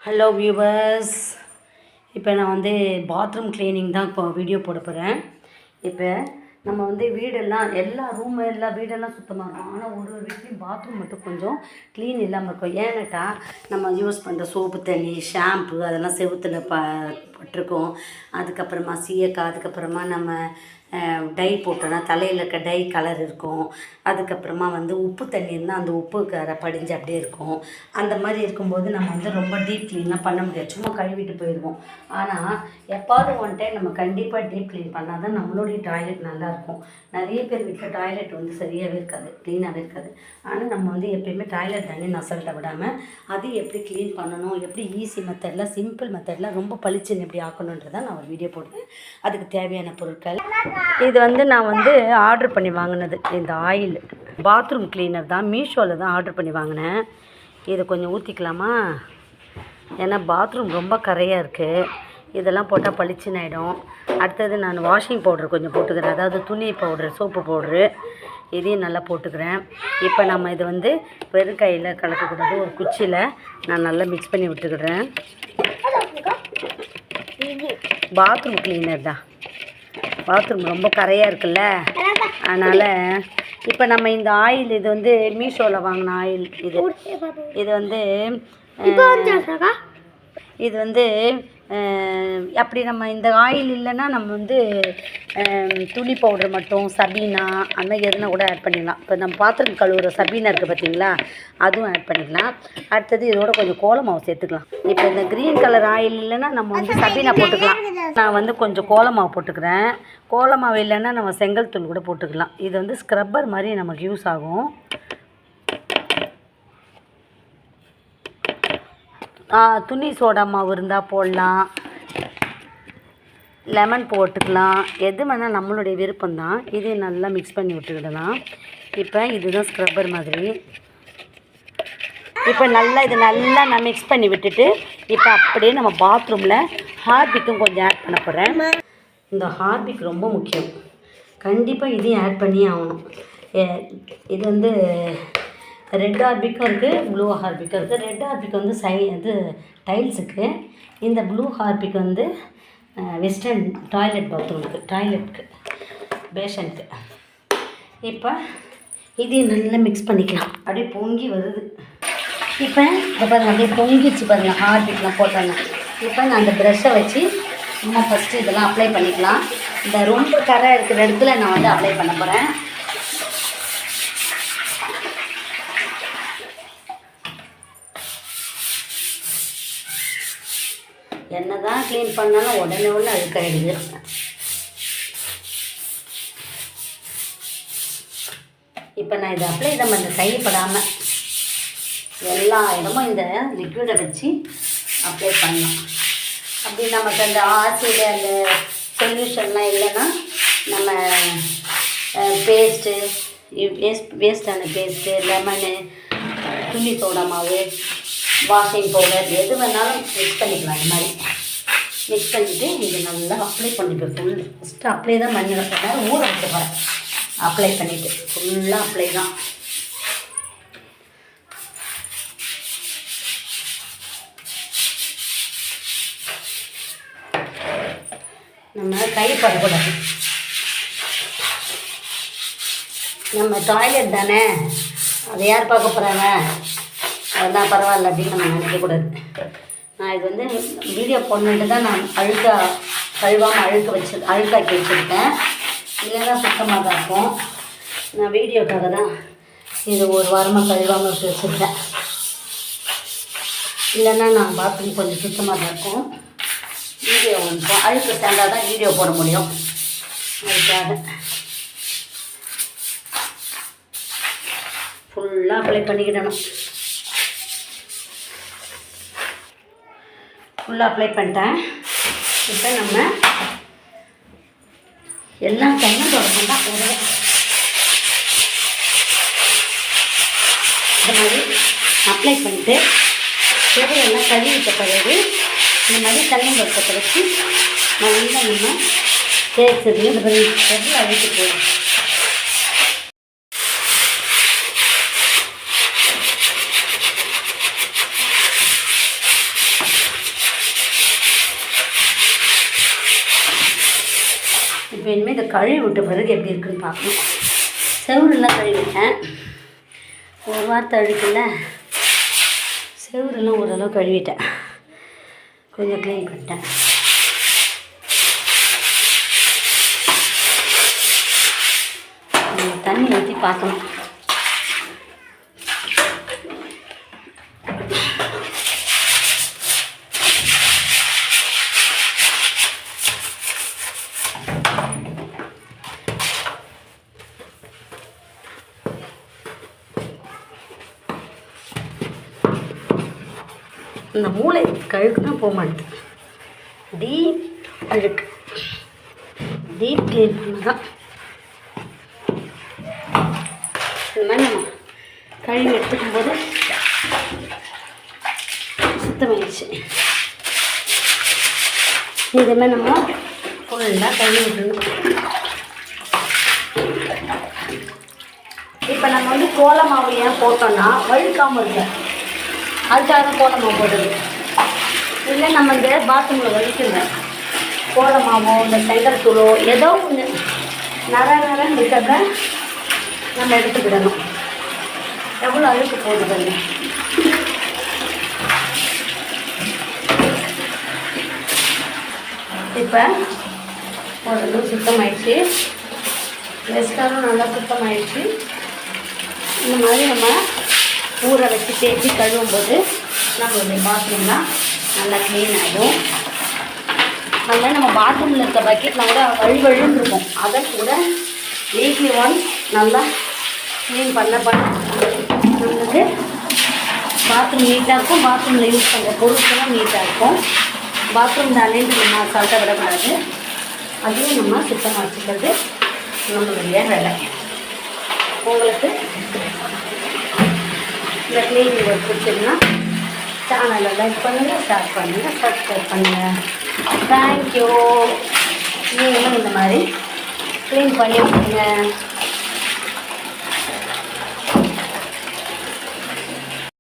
Hello viewers, இப்போ நான் வந்து பாத்ரூம் க்ளீனிங் தான் இப்போ வீடியோ போட போகிறேன். இப்போ நம்ம வந்து வீடெல்லாம் எல்லா வீடெல்லாம் சுத்தமாக இருக்கும். ஆனால் ஒரு வீட்லேயும் பாத்ரூம் மட்டும் கொஞ்சம் க்ளீன் இல்லாமல் இருக்கும். ஏன்னாட்டா நம்ம யூஸ் பண்ணுற சோப்பு தண்ணி, ஷாம்பு அதெல்லாம் செவுத்தில் பட்டிருக்கும். அதுக்கப்புறமா சீயக்காய், அதுக்கப்புறமா நம்ம டை போட்டோன்னா தலையில் இருக்க டை கலர் இருக்கும். அதுக்கப்புறமா வந்து உப்பு தண்ணி இருந்தால் அந்த உப்பு கரை படிஞ்சு அப்படியே இருக்கும். அந்த மாதிரி இருக்கும்போது நம்ம வந்து ரொம்ப டீப் க்ளீனாக பண்ண முடியாது, சும்மா கழுவிட்டு போயிடுவோம். ஆனால் எப்பாவது ஒன் டைம் நம்ம கண்டிப்பாக டீப் க்ளீன் பண்ணால் தான் நம்மளுடைய டாய்லெட் நல்லாயிருக்கும். நிறைய பேர் வீட்டில் டாய்லெட் வந்து சரியாகவே இருக்காது, க்ளீனாகவே இருக்காது. ஆனால் நம்ம வந்து எப்பயுமே டாய்லெட் தண்ணி நசல்ட்ட விடாமல் அது எப்படி க்ளீன் பண்ணணும், எப்படி ஈஸி மெத்தடில், சிம்பிள் மெத்தடில் ரொம்ப பளிச்சுன்னு எப்படி ஆக்கணுன்றதை நான் ஒரு வீடியோ போடுவேன். அதுக்கு தேவையான பொருட்கள் இது வந்து நான் வந்து ஆர்டர் பண்ணி வாங்கினது. இந்த ஆயில் பாத்ரூம் கிளீனர் தான், மீஷோவில் தான் ஆர்டர் பண்ணி வாங்கினேன். இதை கொஞ்சம் ஊற்றிக்கலாமா? ஏன்னா பாத்ரூம் ரொம்ப கரையாக இருக்குது, இதெல்லாம் போட்டால் பளிச்சுன்னு ஆகிடும். அடுத்தது நான் வாஷிங் பவுட்ரு கொஞ்சம் போட்டுக்கிறேன், அதாவது துணி பவுட்ரு, சோப்பு பவுட்ரு, இதையும் நல்லா போட்டுக்கிறேன். இப்போ நம்ம இது வந்து வெறும் கையில் கலக்கக்கூடாது, ஒரு குச்சியில் நான் நல்லா மிக்ஸ் பண்ணி விட்டுக்கிறேன். பாத்ரூம் கிளீனர் தான், பாத்ரூம் ரொம்ப கரையாக இருக்குல்ல, அதனால் இப்போ நம்ம இந்த ஆயில், இது வந்து மீஷோவில் வாங்கின ஆயில். இது வந்து அப்படி நம்ம இந்த ஆயில் இல்லைன்னா நம்ம வந்து துணி பவுட்ரு மட்டும், சபீனா அந்த மாதிரி எதுனா கூட ஆட் பண்ணிக்கலாம். இப்போ நம்ம பாத்திரம் கழுவுற சபீனா இருக்குது பார்த்தீங்களா, அதுவும் ஆட் பண்ணிக்கலாம். அடுத்தது இதோட கொஞ்சம் கோலமாவு சேர்த்துக்கலாம். இப்போ இந்த க்ரீன் கலர் ஆயில் இல்லைன்னா நம்ம வந்து சபீனா போட்டுக்கலாம். நான் வந்து கொஞ்சம் கோலமாவு போட்டுக்கிறேன். கோலமாவு இல்லைன்னா நம்ம செங்கல் தூள் கூட போட்டுக்கலாம். இது வந்து ஸ்க்ரப்பர் மாதிரி நமக்கு யூஸ் ஆகும். துணி சோடா மாவு இருந்தால் போடலாம், லெமன் போட்டுக்கலாம், எது வேணால் நம்மளுடைய விருப்பம்தான். இது நல்லா மிக்ஸ் பண்ணி விட்டுக்கிடலாம். இப்போ இதுதான் ஸ்க்ரப்பர் மாதிரி. இப்போ இது நல்லா நான் மிக்ஸ் பண்ணி விட்டுட்டு இப்போ அப்படியே நம்ம பாத்ரூமில் ஹார்பிக்கும் கொஞ்சம் ஆட் பண்ண போகிறேன். இந்த ஹார்பிக் ரொம்ப முக்கியம், கண்டிப்பாக இதையும் ஆட் பண்ணி ஆகணும். இது வந்து ரெட் ஹார்பிக்கும் இருக்குது, ப்ளூ ஹார்பிக்கும் இருக்குது. ரெட் ஹார்பிக் வந்து இது டைல்ஸுக்கு, இந்த ப்ளூ ஹார்பிக் வந்து வெஸ்டர்ன் டாய்லெட்டுக்கு பேஷனுக்கு. இப்போ இதையும் நல்லா மிக்ஸ் பண்ணிக்கலாம். அப்படியே பொங்கி வருது. இப்போ பாருங்கள், அப்படியே பொங்கிச்சு பாருங்கள், ஹார்பிக்லாம் போட்டாங்க. இப்போ நான் அந்த ப்ரெஷ்ஷை வச்சு சும்மா ஃபஸ்ட்டு இதெல்லாம் அப்ளை பண்ணிக்கலாம். இந்த ரொம்ப கரை இருக்கிற இடத்துல நான் வந்து அப்ளை பண்ண போகிறேன். என்ன தான் க்ளீன் பண்ணாலும் உடனே அழுக்காயிடுது. இப்போ நான் இதை அப்ளை பண்ண கைப்படாமல் எல்லா இடமும் இந்த லிக்விடை வச்சு அப்ளை பண்ணலாம். அப்படி நமக்கு அந்த ஆசிட் அந்த சொல்யூஷன்லாம் இல்லைன்னா நம்ம வேஸ்டான பேஸ்ட்டு, லெமனு, துணி சோடா மாவு, வாஷிங் பவுடர் எது வேணாலும் மிக்ஸ் பண்ணிக்கலாம். இந்த மாதிரி மிக்ஸ் பண்ணிவிட்டு இங்கே நல்லா அப்ளை பண்ணிப்பேன். ஃபஸ்ட்டு அப்ளை தான் பண்ணி வைக்கிறேன், ஊற வைக்க போகிறேன். அப்ளை பண்ணிவிட்டு ஃபுல்லாக அப்ளை தான். நம்ம கைப்படக்கூடாது, நம்ம டாய்லெட் தானே, அதை யார் பார்க்க போகிறாங்க, அதெல்லாம் பரவாயில்ல அப்படின்னு நம்ம நினைக்கக்கூடாது. நான் இது வந்து வீடியோ போடணுன்ட்டு தான் நான் கழுவாமல் அழுக்காக்கி வச்சுருக்கேன். இல்லைன்னா சுத்தமாக தான் இருக்கும். நான் வீடியோக்காக தான் இது ஒரு வாரமாக கழுவாமல் வச்சுருக்கேன். இல்லைன்னா நான் பாத்ரூம் கொஞ்சம் சுத்தமாக தான் இருக்கும். வீடியோ வந்து அழுக்கு சேர்ந்தால் தான் வீடியோ போட முடியும். அதுக்காக ஃபுல்லாக அப்ளை பண்ணிக்கிடணும். ஃபுல்லாக அப்ளை பண்ணிட்டேன். இப்போ நம்ம எல்லா கையும் தொடக்கம் தான் போடுவேன். இந்த மாதிரி அப்ளை பண்ணிவிட்டு எல்லாம் கழுவிட்ட பிறகு இந்த மாதிரி தண்ணி பக்கத்தை வச்சு நல்லா நம்ம தேய்ச்சது இந்த மாதிரி பொருள் அழுத்து போடும். இப்போ இனிமேல் இதை கழுவி விட்ட பிறகு எப்படி இருக்குன்னு பார்க்கணும். செவுரெல்லாம் கழுவிட்டேன். ஒரு வாரத்தை அழுக்குல்ல, செவுரெல்லாம் ஓரளவு கழுவிட்டேன், கொஞ்சம் க்ளீன் பண்ணிட்டேன். தண்ணி ஊற்றி பார்க்கணும். இந்த மூளை கழுக்குனா போக மாட்டேங்குது. டீப் அழுக்கு, டீப் க்ளீன் பண்ணதான் இந்த மாதிரி நம்ம கழுவி எடுத்துக்கும் போது சுத்தமாயிடுச்சு. இதுமாதிரி நம்ம ஃபுல்லாக கழுவி விட்டுணும். இப்போ நம்ம வந்து கோல மாவு ஏன் போட்டோம்னா வழுக்காமல் இருக்கு, அதுக்காக கோல மாவு போடுறது. இல்லை நம்ம இந்த பாத்ரூமில் வலிக்குங்க கோல மாவோ இந்த செங்கல் தூளோ ஏதோ ஒன்று நரன்னு இருக்கிறத நம்ம எடுத்துக்கிடணும். எவ்வளோ அழுக்கு போடுதுங்க. இப்போ உடனே சுத்தமாயிடுச்சு, ரெஸ்டாரும் நல்லா சுத்தமாயிடுச்சு. இந்த மாதிரி நம்ம ஊற வச்சு தேய்ச்சி கழுவும்போது நம்மளுடைய பாத்ரூம்லாம் நல்லா க்ளீன் ஆகிடும். அதனால் நம்ம பாத்ரூமில் இருக்க பக்கெட்லாம் கூட வழுவழுன்னு இருக்கும், அதை கூட வீக்லி ஒன்ஸ் நல்லா க்ளீன் பண்ண நம்மளுக்கு பாத்ரூம் நீட்டாக இருக்கும். பாத்ரூமில் யூஸ் பண்ணுற பொருட்களும் நீட்டாக இருக்கும். பாத்ரூம் தானேன்னு நம்ம அசால்ட்டாக விடக்கூடாது, அதையும் நம்ம சுத்தமாக வச்சுக்கிறது நம்மளுடைய வேலை. உங்களுக்கு இந்த க்ளீனிங் ஒர்க் பிடிச்சதுன்னா சேனலை லைக் பண்ணுங்கள், ஷேர் பண்ணுங்கள், சப்ஸ்கிரைப் பண்ணுங்கள். தேங்க்யூ. நீங்களும் இந்த மாதிரி க்ளீன் பண்ணி விட்டுருங்க.